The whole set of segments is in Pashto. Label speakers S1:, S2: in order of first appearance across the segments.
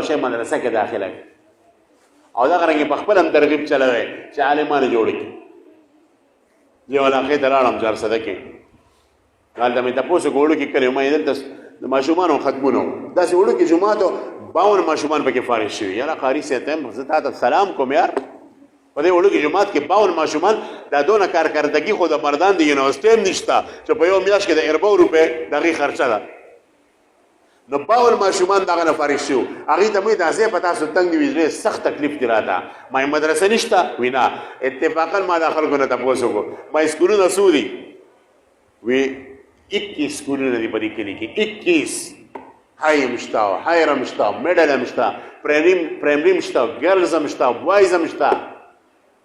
S1: شی مدرسه کې داخله کړي او دغه رنګې په خپل هم ترغیب چلوي چې عالمان جوړ کړي. یو علاقې ته لاړم جارسده کې هلته مې تپوس وکړو کې کلي ما دلته د ماشومانو ختمونه وو داسې وړوکي جومات و 52 ماشومان پکې فارغ شوي. یاره قاري صاحب ته زه تا ته سلام کوم یار په دې وړوکي جومات کې 52 ماشومان دا دونه کارکردګي خو د مردان د یونیورسټۍ هم نشته چې په یو میاشت کې د 40 روپۍ د هغې خرچه ده. نو 52 ماشومان دغه نه فارغ شو. هغې ته مې دا ځای په تاسو تنګ دي وي سخت تکلیف دي راته ما مدرسه نشته وي نه اتفاقا ما د خلکو نه تپوس وکړو ما سکولونه څو دي وي 21 سکولونه دي په دې کلي کې 21 های هم شته هایر هم شته میډل هم شته پرایمري هم شته ګرلز هم شته بوایز هم شته.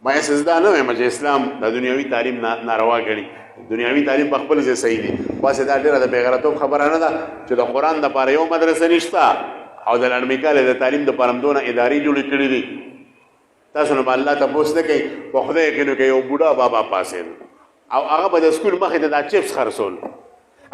S1: ما یې سزدا نه وایم چې اسلام د دنیوي تعلیم ناروا ګڼي. دنیوي تعلیم په خپل ځای صحیح دي خاصه دا ډیره د بېغیرتوب خبره نه ده چې د قرآن دپاره یو مدرسه نشته او د لنډمېکالې د تعلیم دپاره هم دونه ادارې جوړې کړي دي. تاسو نه به الله تپوس نه کوي په خدای یقین وکړئ یو بوډا بابا پاسېد او هغه به د سکول مخې ته دا چپس خرڅول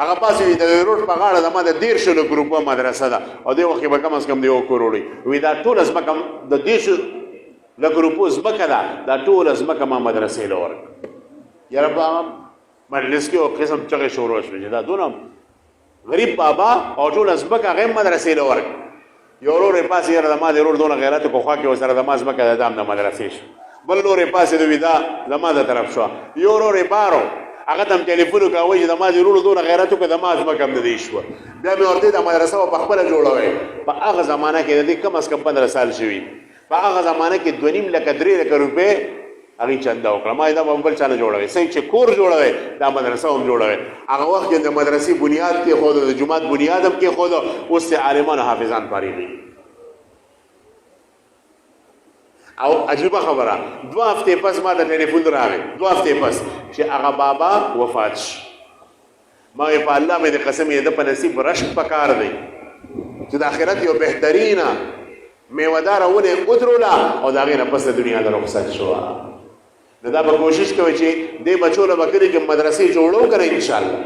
S1: هغه پاسې وي د روډ په غاړه زما د 13 ګروپه مدرسه ده او دې وخت کې به کم از کم د 1 کروڑ وي دا ټوله ځمکه د 13 ګروپو ځمکه ده دا ټوله ځمکه ما مدرسې له ورکړه. یاره په مجلس کې یو قسم چغې شروع شوې چې دا دونه غریب بابا او ټوله ځمکه هغه هم مدرسې له ورکړه. یو ورور یې پاسې یاره زما د ورور دونه غیرت په خوا کې ورسره زما ځمکه ده دا هم د مدرسې شو. بل ورور یې پاسې د وي دا زما د طرف شوه. یو ورور یې بارو هغه ته هم ټلیفون وکړه وایي چې زما د ورور دونه غیرت وکړه زما ځمکه هم د دې شوه. بیا مې ورته د مدرسه به په خپله جوړوئ. په هغه زمانه کې د دې کم از کم 15 سال شوي. په هغه زمانه کې 2.5 لکه 3 لکه روپۍ هغې چنده وکړه. ما دا به بل چا نه جوړوئ څنګه چې کور جوړوئ دا مدرسه هم جوړوئ. هغه وخت کې د مدرسې بنیاد کېښود د جومات بنیاد هم کېښود اوس یې عالمان حافظان فارغ او عجیبه خبره 2 هفتې پس ما د ټلیفون راغی 2 هفتې پس چې هغه بابا وفات شي. ما وی په الله مې د قسم یې د په نصیب رشک پکار دی چې د آخرت یو بهترینه میوهداره ونې ودروله او د هغې نه پس د دنیا نه رخصت شوه. نو دا به کوشش کوئ چې دې بچو له به کلي کې مدرسې جوړو که نه انشاءالله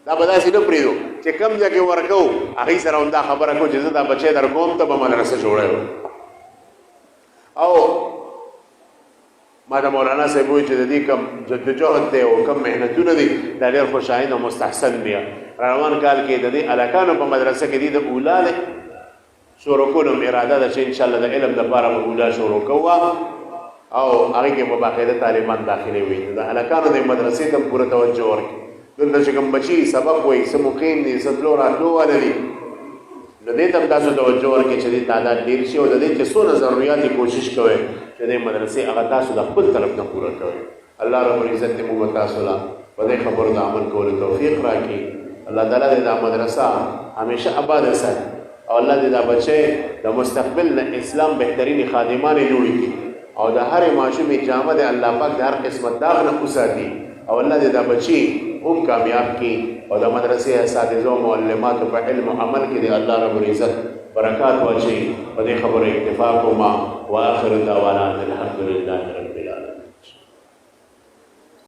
S1: دا به داسې نه پرېږدو چې کم ځای کې ورکوو هغې سره هم دا خبره کوو چې زه دا بچی در کوم ته به مدرسه جوړوي. او ما د مولانا صاحب وایي چې د دې کم جدوجهد دی او کم محنتونه دي دا ډېر خوشایند او مستحسن دي. روان کال کې د دې هلکانو په مدرسه کې دي د اولا دی شروع کولو اراده ده چې انشاءالله د علم دپاره به اولا شروع کوو او هغې کې به باقاعده طالبان داخلې وي. د هلکانو د مدرسې ته پوره توجه ورکړي. دلته چې کوم بچي سبق وایي څه مقیم دي څه تلو راتلو واله دي نو دې ته هم تاسو توجه ورکړئ چې دې تعداد ډېر شي او د دې چې څونه ضروريات دي کوشش کوئ چې دې مدرسې هغه تاسو د خپل طرف نه پوره کوئ. الله رب العزت دې موږ تاسو له په دې خبرو د عمل کولو توفیق راکړي. الله تعالی دې دا مدرسه همیشه آباده ساتي او الله دې دا بچی د مستقبل نه اسلام بهترینې خادمانې جوړې کړي او د هرې ماشومې جامه د الله پاک د هر قسمت داغ نه وساتي او الله دې دا بچي هم کامیاب کړي او د مدرسې اساتذو معلماتو په علم او عمل کې دې الله رب العزت برکات واچوي. په دې خبرو اکتفا کوم. واخر دعوانا الحمد لله.